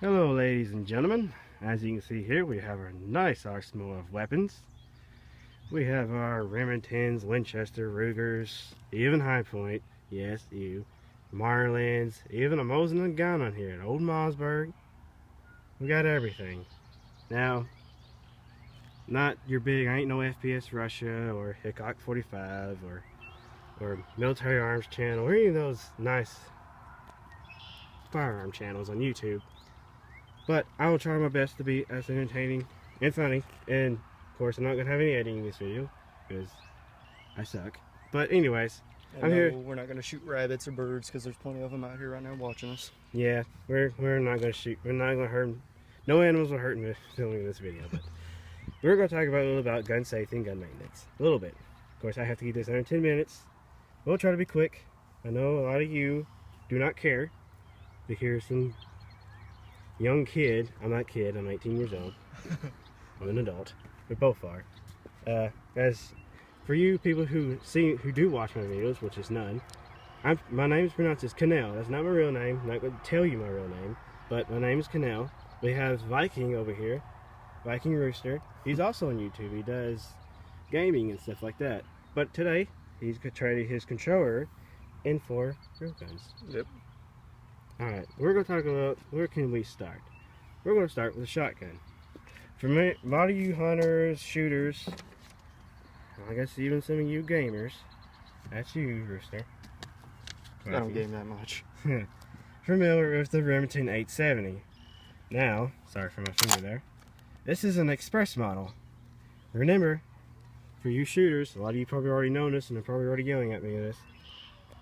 Hello ladies and gentlemen, as you can see here we have our nice arsenal of weapons. We have our Remingtons, Winchester, Rugers, even High Point, yes you, Marlins, even a Mosin gun on here, an old Mossberg. We got everything. Now, not your big, I ain't no FPS Russia or Hickok 45 or Military Arms channel or any of those nice firearm channels on YouTube. But I will try my best to be as entertaining and funny. And of course, I'm not going to have any editing in this video because I suck. But anyways, I'm here. We're not going to shoot rabbits or birds because there's plenty of them out here right now watching us. Yeah, we're not going to shoot. We're not going to hurt. No animals will hurt me filming this video. But we're going to talk about a little about gun safety and gun maintenance. A little bit. Of course, I have to keep this under 10 minutes. We'll try to be quick. I know a lot of you do not care to hear some young kid, I'm not a kid, I'm 18 years old. I'm an adult. We both are. As for you people who do watch my videos, which is none, my name is pronounced as Canal. That's not my real name. I'm not going to tell you my real name, but my name is Canal. We have Viking over here, Viking Rooster. He's also on YouTube. He does gaming and stuff like that. But today, he's traded his controller in for real guns. Yep. Alright, we're going to talk about where can we start. We're going to start with a shotgun. For a lot of you hunters, shooters, I guess even some of you gamers, that's you, Rooster. I don't game that much. Familiar with the Remington 870. Now, sorry for my finger there, this is an express model. Remember, for you shooters, a lot of you probably already know this and are probably already yelling at me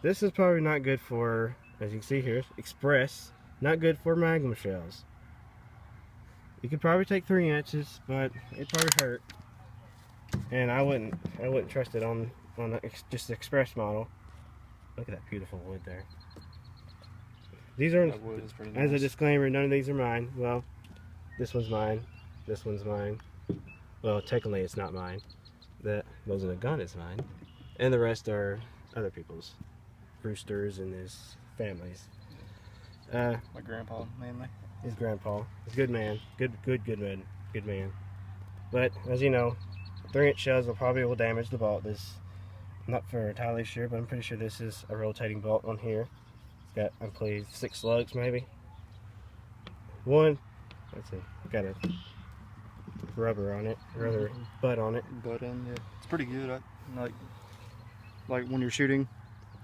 this is probably not good for, as you can see here, express, not good for magnum shells. You could probably take 3 inches, but it'd probably hurt. And I wouldn't trust it on just the express model. Look at that beautiful wood there. These are, as a disclaimer, none of these are mine. Well, this one's mine. This one's mine. Well, technically it's not mine. That wasn't a gun, it's mine. And the rest are other people's. Roosters and his families. My grandpa mainly. His grandpa. He's a good man. Good man. But as you know, 3-inch shells will damage the bolt. I'm not entirely sure, but I'm pretty sure this is a rotating bolt on here. It's got, I believe, 6 slugs maybe. Let's see, got a rubber on it, rubber butt on it. Butt end, yeah. It's pretty good. Like when you're shooting,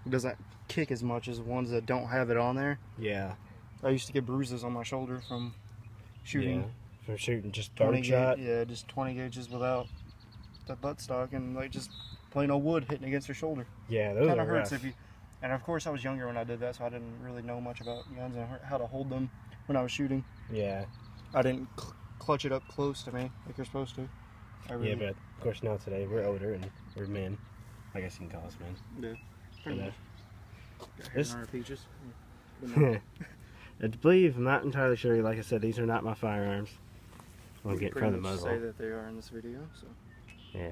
it doesn't kick as much as ones that don't have it on there. Yeah. I used to get bruises on my shoulder from shooting. Yeah, from shooting just 20 shot. Yeah, just 20 gauges without the buttstock and like just plain old wood hitting against your shoulder. Yeah, those kind are of hurts rough. if you. And of course, I was younger when I did that, so I didn't really know much about guns and how to hold them when I was shooting. Yeah. I didn't clutch it up close to me like you're supposed to. Yeah, but of course now today we're older and we're men. I guess you can call us men. Yeah. Pretty much. This, our peaches. I believe, I'm not entirely sure, like I said, these are not my firearms. I'll get in front of the muzzle. Say that they are in this video, so. Yeah.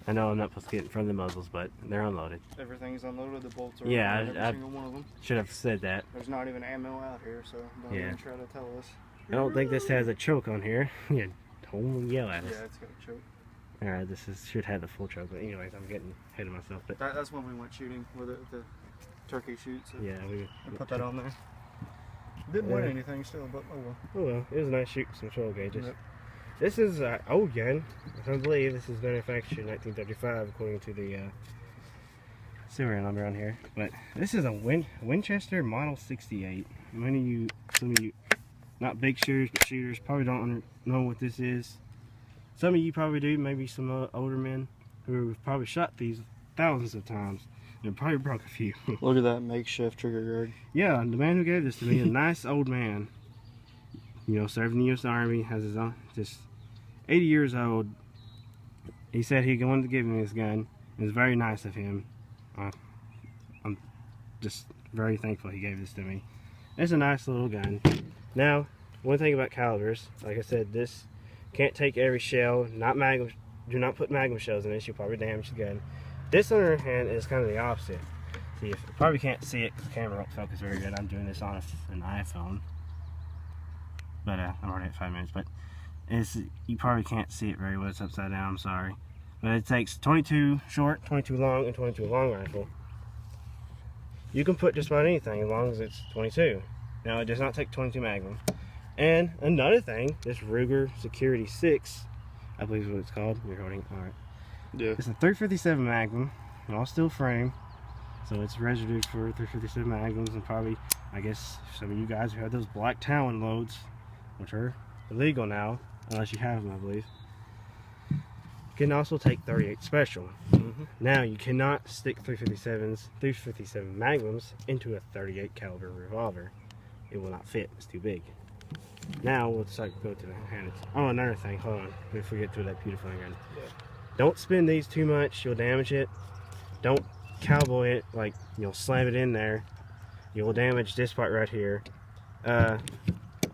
I know I'm not supposed to get in front of the muzzles, but they're unloaded. Everything's unloaded, the bolts are unloaded, every single one of them. Should have said that. There's not even ammo out here, so don't even try to tell us. I don't think this has a choke on here. Yeah, don't yell at us. Yeah, it's got a choke. Alright, should have the full choke, but anyways, I'm getting ahead of myself. But that's when we went shooting with the turkey shoot. So yeah, we put that on there. Didn't win anything still, but oh well. Oh well, it was a nice shoot, some 12 gauges. Yep. This is an old gun. I believe this is manufactured in 1935, according to the serial number on here. But this is a Winchester Model 68. Some of you, not big shooters, but shooters, probably don't know what this is. Some of you probably do, maybe some older men who have probably shot these thousands of times and probably broke a few. Look at that makeshift trigger guard. Yeah, the man who gave this to me, a nice old man, you know, served in the U.S. Army, has his own, just 80 years old. He said he wanted to give me this gun. It was very nice of him. I'm just very thankful he gave this to me. It's a nice little gun. Now, one thing about calibers, like I said, this can't take every shell. Not magnum. Do not put magnum shells in this. You'll probably damage the gun. This, on the other hand, is kind of the opposite. See, you probably can't see it because the camera won't focus very good. I'm doing this on an iPhone. but I'm already at 5 minutes. But you probably can't see it very well. It's upside down. I'm sorry, but it takes 22 short, 22 long, and 22 long rifle. You can put just about anything as long as it's 22. Now it does not take 22 Magnum. And another thing, this Ruger Security 6, I believe is what it's called. You're holding. All right. Yeah. It's a 357 Magnum, an all steel frame. So it's registered for 357 Magnums, and probably, I guess, some of you guys who have those black Talon loads, which are illegal now, unless you have them, I believe, can also take 38 Special. Now, you cannot stick 357 Magnums into a 38 caliber revolver. It will not fit. It's too big. Now, we'll decide to go to the handguns. Oh, another thing. Hold on. Before we get to that beautiful handgun. Yeah. Don't spin these too much. You'll damage it. Don't cowboy it, like, you'll slam it in there. You will damage this part right here.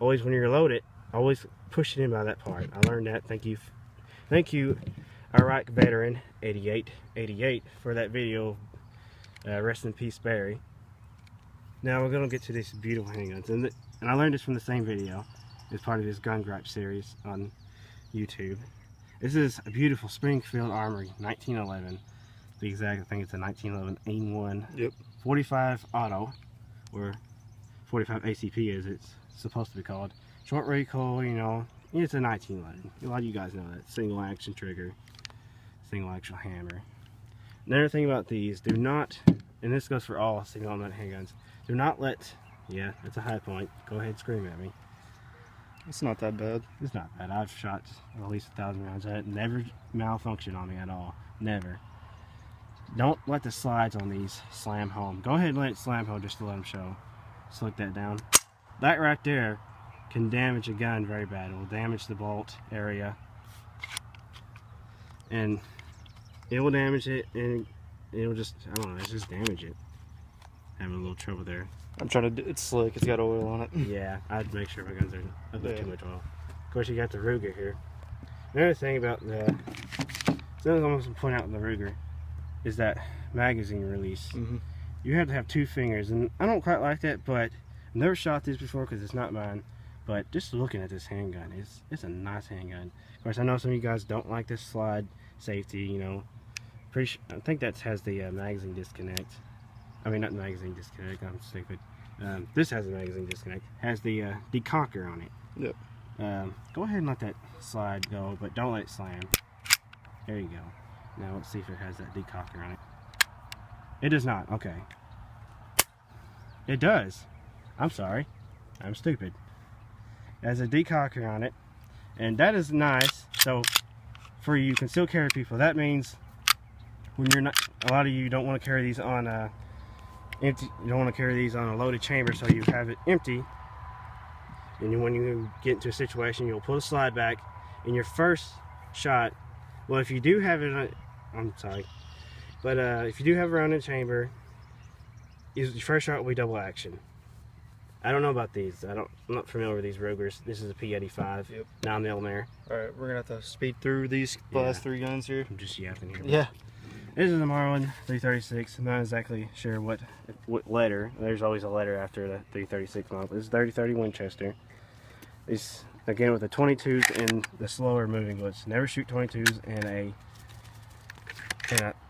Always when you load it, always push it in by that part. I learned that. Thank you, Iraq veteran 8888 for that video. Rest in peace, Barry. Now we're gonna get to these beautiful handguns, and I learned this from the same video. It's part of this gun gripe series on YouTube. This is a beautiful Springfield Armory 1911. The exact, I think it's a 1911 AIM-1. Yep. 45 auto, or 45 ACP as it's supposed to be called. Short recoil, you know, it's a 1911. A lot of you guys know that. Single action trigger, single action hammer. Another thing about these, do not, and this goes for all single automatic handguns, do not let, yeah, that's a high point. Go ahead, scream at me. It's not that bad. It's not bad. I've shot at least 1,000 rounds at it. Never malfunctioned on me at all. Never. Don't let the slides on these slam home. Go ahead and let it slam home just to let them show. Select that down. That right there can damage a gun very bad. It will damage the bolt area. And it will damage it, and it will just, I don't know, it's just damage it. Having a little trouble there. I'm trying to, it's slick, it's got oil on it. Yeah, I'd make sure my guns are a bit too much oil. Of course, you got the Ruger here. Another thing about something I'm going to point out in the Ruger is that magazine release. You have to have 2 fingers, and I don't quite like that, but I've never shot this before because it's not mine. But just looking at this handgun, it's a nice handgun. Of course, I know some of you guys don't like this slide safety, you know. I think that has the magazine disconnect. I mean, not the magazine disconnect, I'm stupid. This has a magazine disconnect. Has the decocker on it. Yep. Go ahead and let that slide go, but don't let it slam. There you go. Now let's see if it has that decocker on it. It does not. Okay. It does. I'm sorry. I'm stupid. It has a decocker on it, and that is nice. So for you concealed carry people, that means when you're not, a lot of you don't want to carry these on empty. You don't want to carry these on a loaded chamber, so you have it empty. And when you get into a situation, you'll pull the slide back, and your first shot. Well, if you do have it, I'm sorry, but if you do have a round in chamber, your first shot will be double action. I don't know about these. I'm not familiar with these Rugers. This is a P85. Yep. 9mm. All right, we're gonna have to speed through these last 3 guns here. I'm just yapping here. Yeah. This is a Marlin 336. I'm not exactly sure what letter. There's always a letter after the 336 model. This is 3030 Winchester. This again with the 22s and the slower moving bullets. Never shoot 22s in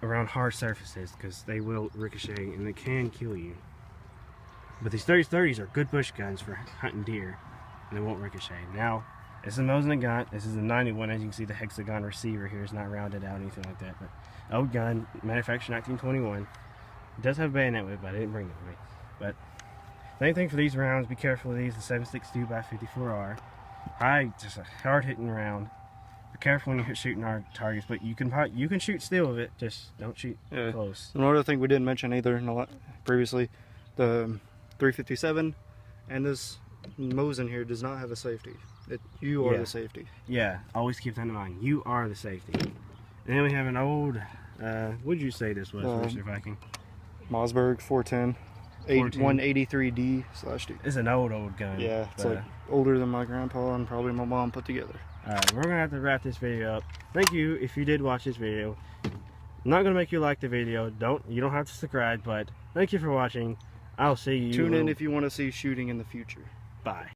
around hard surfaces because they will ricochet and they can kill you. But these 3030s are good bush guns for hunting deer, and they won't ricochet. Now, this is a Mosin gun. This is a 91. As you can see, the hexagon receiver here is not rounded out or anything like that. But old gun, manufactured 1921. It does have a bayonet with it, but I didn't bring it with me. But same thing for these rounds. Be careful of these. The 7.62 by 54R. Just a hard-hitting round. Be careful when you're shooting our targets, but you can shoot still with it. Just don't shoot close. And one other thing we didn't mention either previously, the 357 and this Mosin here does not have a safety. You are the safety. Yeah, always keep that in mind. You are the safety. And then we have an old, what would you say this was, Rooster Viking? Mossberg 410. 183D/D. It's an old gun. Yeah, it's like older than my grandpa and probably my mom put together. Alright, we're gonna have to wrap this video up. Thank you if you did watch this video. I'm not gonna make you like the video. You don't have to subscribe, but thank you for watching. I'll see you. Tune in if you want to see shooting in the future. Bye.